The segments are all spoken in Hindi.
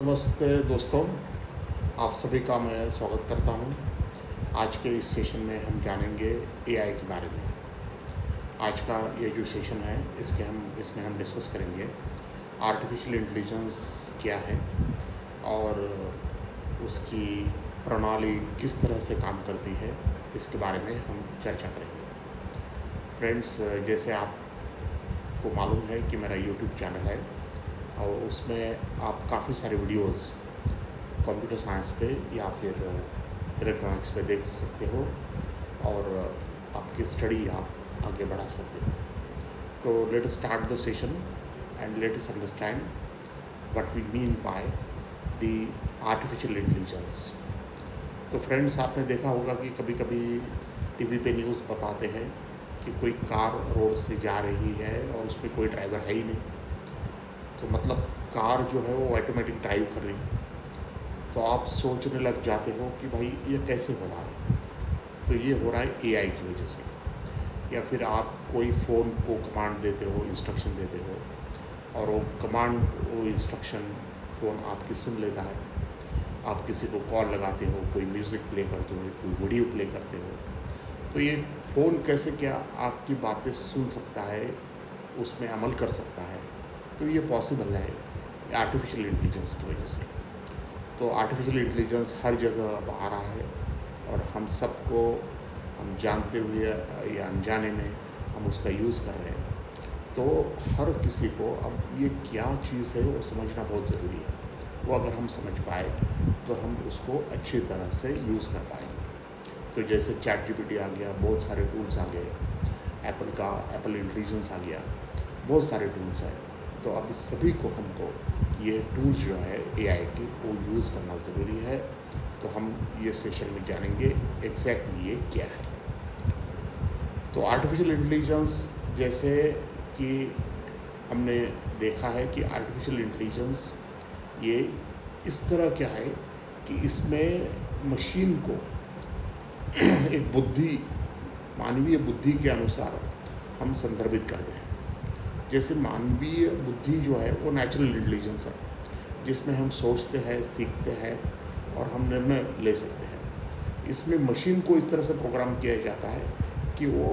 नमस्ते दोस्तों, आप सभी का मैं स्वागत करता हूं। आज के इस सेशन में हम जानेंगे एआई के बारे में। आज का ये जो सेशन है इसमें हम डिस्कस करेंगे आर्टिफिशियल इंटेलिजेंस क्या है और उसकी प्रणाली किस तरह से काम करती है, इसके बारे में हम चर्चा करेंगे। फ्रेंड्स, जैसे आपको मालूम है कि मेरा यूट्यूब चैनल है और उसमें आप काफ़ी सारे वीडियोस कंप्यूटर साइंस पे या फिर इलेक्ट्रॉनिक्स पे देख सकते हो और आपकी स्टडी आप आगे बढ़ा सकते हो। तो let us start the session and let us understand what we mean by the artificial intelligence. तो फ्रेंड्स, आपने देखा होगा कि कभी कभी टीवी पे न्यूज़ बताते हैं कि कोई कार रोड से जा रही है और उसमें कोई ड्राइवर है ही नहीं। तो मतलब कार जो है वो ऑटोमेटिक ड्राइव कर रही है। तो आप सोचने लग जाते हो कि भाई ये कैसे हो रहा है। तो ये हो रहा है एआई की वजह से। या फिर आप कोई फ़ोन को कमांड देते हो, इंस्ट्रक्शन देते हो और वो इंस्ट्रक्शन फ़ोन आपकी सुन लेता है। आप किसी को कॉल लगाते हो, कोई म्यूज़िक प्ले करते हो, कोई वीडियो प्ले करते हो, तो ये फ़ोन कैसे क्या आपकी बातें सुन सकता है, उसमें अमल कर सकता है। तो ये पॉसिबल है आर्टिफिशियल इंटेलिजेंस की वजह से। तो आर्टिफिशियल इंटेलिजेंस हर जगह अब आ रहा है और हम सबको, हम जानते हुए या अनजाने में हम उसका यूज़ कर रहे हैं। तो हर किसी को अब ये क्या चीज़ है वो समझना बहुत ज़रूरी है। वो अगर हम समझ पाए तो हम उसको अच्छी तरह से यूज़ कर पाएंगे। तो जैसे चैट जीपीटी आ गया, बहुत सारे टूल्स आ गए, एप्पल इंटेलिजेंस आ गया, बहुत सारे टूल्स हैं। तो अब सभी को हमको ये टूल्स जो है एआई की वो यूज़ करना ज़रूरी है। तो हम ये सेशन में जानेंगे एग्जैक्टली ये क्या है। तो आर्टिफिशियल इंटेलिजेंस, जैसे कि हमने देखा है कि आर्टिफिशियल इंटेलिजेंस ये इस तरह क्या है कि इसमें मशीन को एक बुद्धि, मानवीय बुद्धि के अनुसार हम संदर्भित करते हैं। जैसे मानवीय बुद्धि जो है वो नेचुरल इंटेलिजेंस है, जिसमें हम सोचते हैं, सीखते हैं और हम निर्णय ले सकते हैं। इसमें मशीन को इस तरह से प्रोग्राम किया जाता है कि वो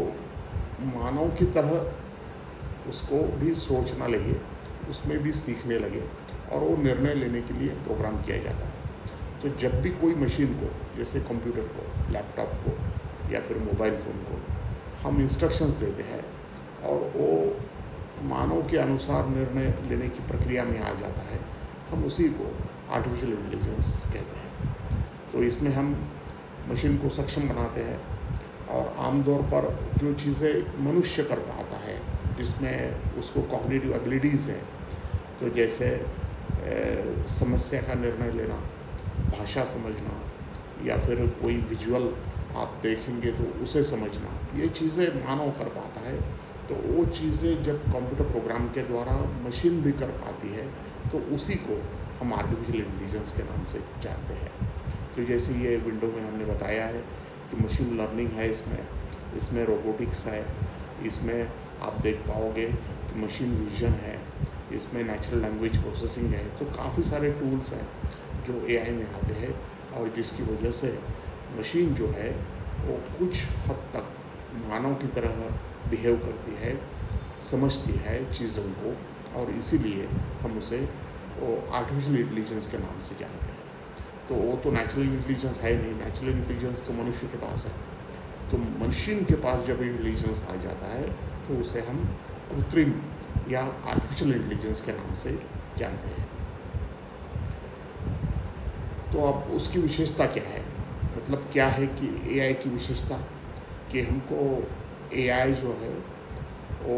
मानव की तरह उसको भी सोचना लगे, उसमें भी सीखने लगे और वो निर्णय लेने के लिए प्रोग्राम किया जाता है। तो जब भी कोई मशीन को, जैसे कंप्यूटर को, लैपटॉप को या फिर मोबाइल फ़ोन को हम इंस्ट्रक्शंस देते हैं और वो मानव के अनुसार निर्णय लेने की प्रक्रिया में आ जाता है, हम उसी को आर्टिफिशियल इंटेलिजेंस कहते हैं। तो इसमें हम मशीन को सक्षम बनाते हैं और आमतौर पर जो चीज़ें मनुष्य कर पाता है, जिसमें उसको कॉग्निटिव एबिलिटीज़ हैं, तो जैसे समस्या का निर्णय लेना, भाषा समझना या फिर कोई विजुअल आप देखेंगे तो उसे समझना, ये चीज़ें मानव कर पाता है। तो वो चीज़ें जब कंप्यूटर प्रोग्राम के द्वारा मशीन भी कर पाती है तो उसी को हम आर्टिफिशियल इंटेलिजेंस के नाम से जानते हैं। तो जैसे ये विंडो में हमने बताया है कि मशीन लर्निंग है, इसमें रोबोटिक्स है, इसमें आप देख पाओगे कि मशीन विजन है, इसमें नेचुरल लैंग्वेज प्रोसेसिंग है। तो काफ़ी सारे टूल्स हैं जो एआई में आते हैं और जिसकी वजह से मशीन जो है वो कुछ हद तक मानव की तरह बिहेव करती है, समझती है चीज़ों को, और इसीलिए हम उसे वो आर्टिफिशियल इंटेलिजेंस के नाम से जानते हैं। तो वो तो नेचुरल इंटेलिजेंस है नहीं, नेचुरल इंटेलिजेंस तो मनुष्य के पास है। तो मशीन के पास जब इंटेलिजेंस आ जाता है तो उसे हम कृत्रिम या आर्टिफिशियल इंटेलिजेंस के नाम से जानते हैं। तो अब उसकी विशेषता क्या है, मतलब क्या है कि एआई की विशेषता कि हमको एआई जो है वो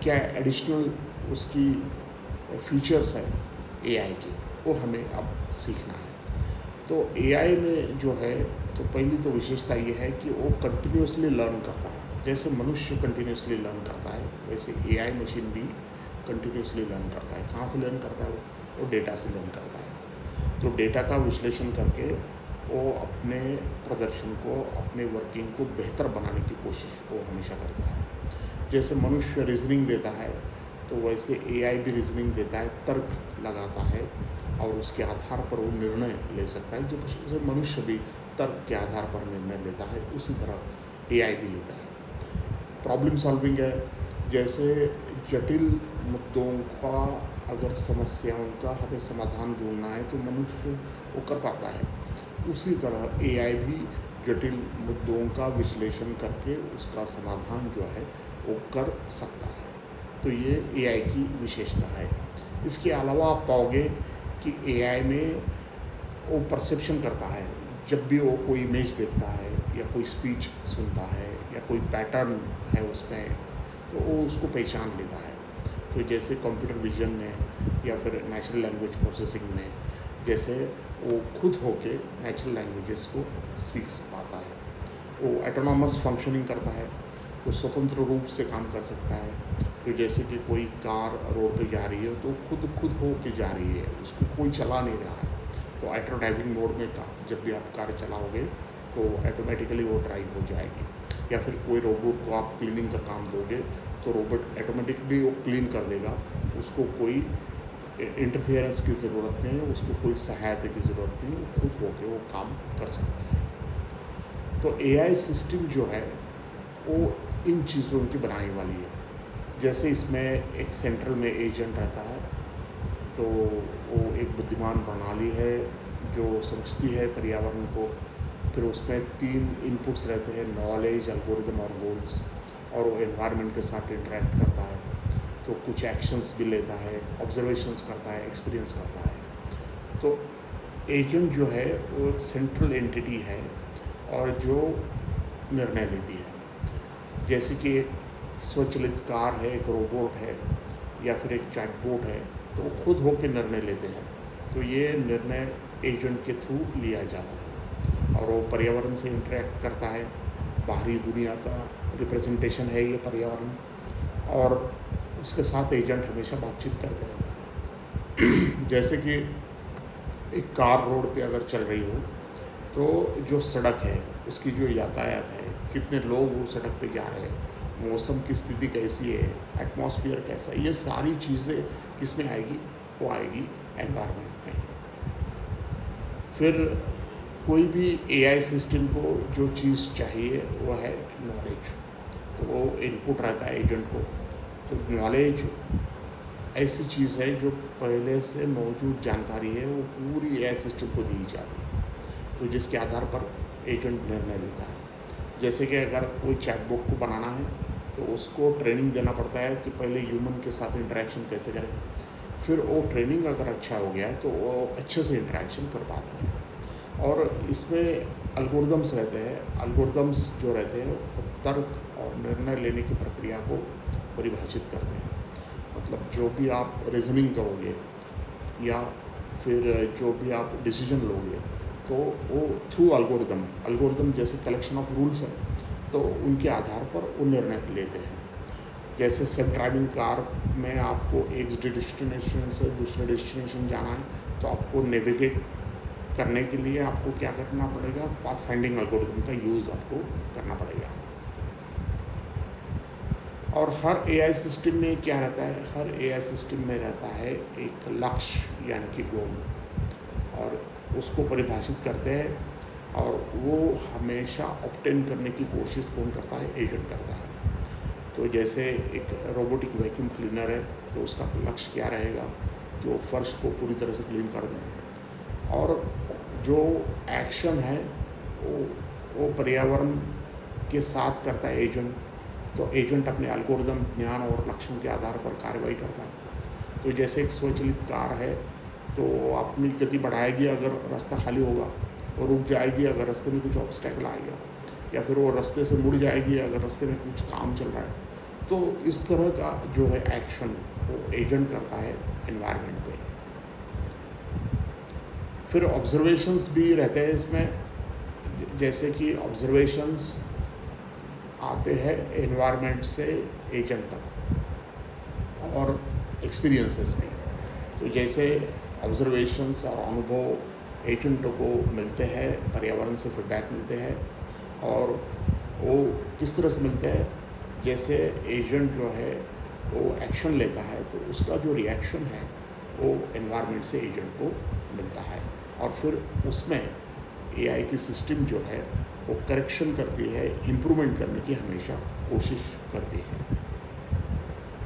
क्या एडिशनल उसकी फीचर्स है एआई की, वो हमें अब सीखना है। तो एआई में जो है, तो पहली तो विशेषता ये है कि वो कंटिन्यूसली लर्न करता है। जैसे मनुष्य कंटिन्यूसली लर्न करता है, वैसे एआई मशीन भी कंटिन्यूसली लर्न करता है। कहाँ से लर्न करता है? वो डेटा से लर्न करता है। तो डेटा का विश्लेषण करके वो अपने प्रदर्शन को, अपने वर्किंग को बेहतर बनाने की कोशिश वो हमेशा करता है। जैसे मनुष्य रीजनिंग देता है तो वैसे एआई भी रीजनिंग देता है, तर्क लगाता है और उसके आधार पर वो निर्णय ले सकता है, जो मनुष्य भी तर्क के आधार पर निर्णय लेता है, उसी तरह एआई भी लेता है। प्रॉब्लम सॉल्विंग है, जैसे जटिल मुद्दों का अगर समस्याओं का हमें समाधान ढूंढना है तो मनुष्य वो कर पाता है, उसी तरह एआई भी जटिल मुद्दों का विश्लेषण करके उसका समाधान जो है वो कर सकता है। तो ये एआई की विशेषता है। इसके अलावा आप पाओगे कि एआई में वो परसेप्शन करता है, जब भी वो कोई इमेज देखता है या कोई स्पीच सुनता है या कोई पैटर्न है उसमें, तो वो उसको पहचान लेता है। तो जैसे कंप्यूटर विजन में या फिर नेचुरल लैंग्वेज प्रोसेसिंग में, जैसे वो खुद होके नेचुरल लैंग्वेजेस को सीख पाता है, वो ऑटोनॉमस फंक्शनिंग करता है, वो स्वतंत्र रूप से काम कर सकता है। तो जैसे कि कोई कार रोड पे जा रही है तो खुद हो के जा रही है, उसको कोई चला नहीं रहा है। तो ऑटो ड्राइविंग मोड में जब भी आप कार चलाओगे तो ऑटोमेटिकली वो ड्राइव हो जाएगी। या फिर कोई रोबोट को आप क्लीनिंग का काम दोगे तो रोबोट ऑटोमेटिकली वो क्लीन कर देगा, उसको कोई इंटरफेरेंस की ज़रूरत नहीं है, उसको कोई सहायता की ज़रूरत नहीं, वो खुद होके वो काम कर सकता है। तो एआई सिस्टम जो है वो इन चीज़ों की बनाने वाली है। जैसे इसमें एक सेंट्रल में एजेंट रहता है, तो वो एक बुद्धिमान प्रणाली है जो समझती है पर्यावरण को। फिर उसमें 3 इनपुट्स रहते हैं, नॉलेज, एल्गोरिदम और गोल्स, और वो एनवायरनमेंट के साथ इंटरेक्ट करता है। तो कुछ एक्शंस भी लेता है, ऑब्जर्वेशंस करता है, एक्सपीरियंस करता है। तो एजेंट जो है वो एक सेंट्रल एंटिटी है और जो निर्णय लेती है। जैसे कि एक स्वचालित कार है, एक रोबोट है या फिर एक चैटबॉट है, तो वो खुद होकर निर्णय लेते हैं। तो ये निर्णय एजेंट के थ्रू लिया जाता है और वो पर्यावरण से इंटरेक्ट करता है। बाहरी दुनिया का रिप्रेजेंटेशन है ये पर्यावरण, और उसके साथ एजेंट हमेशा बातचीत करते रहता है। जैसे कि एक कार रोड पे अगर चल रही हो तो जो सड़क है उसकी जो यातायात है, कितने लोग वो सड़क पे जा रहे हैं, मौसम की स्थिति कैसी है, एटमॉस्फेयर कैसा है, ये सारी चीज़ें किस में आएगी? वो आएगी एनवायरनमेंट में। फिर कोई भी एआई सिस्टम को जो चीज़ चाहिए वो है नॉलेज, तो वो इनपुट रहता है एजेंट को। तो नॉलेज ऐसी चीज़ है जो पहले से मौजूद जानकारी है, वो पूरी एआई सिस्टम को दी जाती है, तो जिसके आधार पर एजेंट निर्णय लेता है। जैसे कि अगर कोई चैटबॉट को बनाना है तो उसको ट्रेनिंग देना पड़ता है कि पहले ह्यूमन के साथ इंटरेक्शन कैसे करें, फिर वो ट्रेनिंग अगर अच्छा हो गया है तो वो अच्छे से इंटरेक्शन कर पाता है। और इसमें एल्गोरिदम्स रहते हैं, एल्गोरिदम्स जो रहते हैं वो तर्क और निर्णय लेने की प्रक्रिया को परिभाषित करते हैं। मतलब जो भी आप रीजनिंग करोगे या फिर जो भी आप डिसीजन लोगे, तो वो थ्रू एल्गोरिदम जैसे कलेक्शन ऑफ रूल्स है, तो उनके आधार पर वो निर्णय लेते हैं। जैसे सेल्फ ड्राइविंग कार में आपको एक डेस्टिनेशन से दूसरे डेस्टिनेशन जाना है, तो आपको नेविगेट करने के लिए आपको क्या करना पड़ेगा? पाथ फाइंडिंग एल्गोरिदम का यूज़ आपको करना पड़ेगा। और हर एआई सिस्टम में क्या रहता है? हर एआई सिस्टम में रहता है एक लक्ष्य यानी कि गोल, और उसको परिभाषित करते हैं, और वो हमेशा ऑब्टेन करने की कोशिश कौन करता है? एजेंट करता है। तो जैसे एक रोबोटिक वैक्यूम क्लीनर है, तो उसका लक्ष्य क्या रहेगा? कि वो फर्श को पूरी तरह से क्लीन कर दें। और जो एक्शन है वो पर्यावरण के साथ करता है एजेंट। तो एजेंट अपने एल्गोरिदम, ज्ञान और लक्ष्यों के आधार पर कार्रवाई करता है। तो जैसे एक स्वचालित कार है, तो अपनी गति बढ़ाएगी अगर रास्ता खाली होगा, और रुक जाएगी अगर रास्ते में कुछ ऑब्स्टेकल आएगा, या फिर वो रास्ते से मुड़ जाएगी अगर रास्ते में कुछ काम चल रहा है। तो इस तरह का जो है एक्शन वो एजेंट करता है एनवायरनमेंट पे। फिर ऑब्जर्वेशंस भी रहते हैं इसमें, जैसे कि ऑब्जर्वेशंस आते हैं एनवायरनमेंट से एजेंट तक, और एक्सपीरियंसेस में। तो जैसे ऑब्जर्वेशंस और अनुभव एजेंट को मिलते हैं, पर्यावरण से फीडबैक मिलते हैं, और वो किस तरह से मिलते हैं? जैसे एजेंट जो है वो एक्शन लेता है, तो उसका जो रिएक्शन है वो एनवायरनमेंट से एजेंट को मिलता है, और फिर उसमें एआई की सिस्टम जो है वो करेक्शन करती है, इम्प्रूवमेंट करने की हमेशा कोशिश करती है।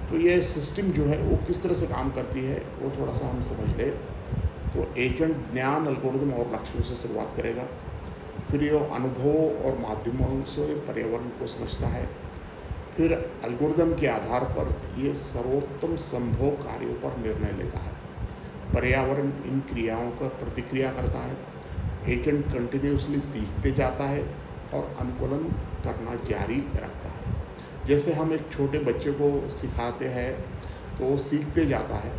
तो ये सिस्टम जो है वो किस तरह से काम करती है वो थोड़ा सा हम समझ लें। तो एजेंट ज्ञान, एल्गोरिदम और लक्ष्यों से शुरुआत करेगा, फिर ये अनुभव और माध्यमों से पर्यावरण को समझता है, फिर एल्गोरिदम के आधार पर ये सर्वोत्तम संभव कार्यों पर निर्णय लेता है। पर्यावरण इन क्रियाओं का प्रतिक्रिया करता है। एजेंट कंटिन्यूसली सीखते जाता है और अनुकूलन करना जारी रखता है। जैसे हम एक छोटे बच्चे को सिखाते हैं तो वो सीखते जाता है,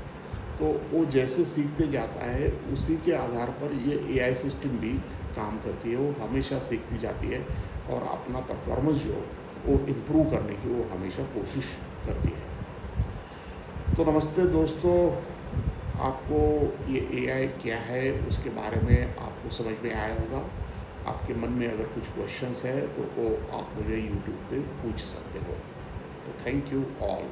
तो वो जैसे सीखते जाता है उसी के आधार पर ये एआई सिस्टम भी काम करती है। वो हमेशा सीखती जाती है और अपना परफॉर्मेंस जो वो इम्प्रूव करने की वो हमेशा कोशिश करती है। तो नमस्ते दोस्तों, आपको ये एआई क्या है उसके बारे में आपको समझ में आया होगा। आपके मन में अगर कुछ क्वेश्चंस है तो वो आप मुझे यूट्यूब पे पूछ सकते हो। तो थैंक यू ऑल।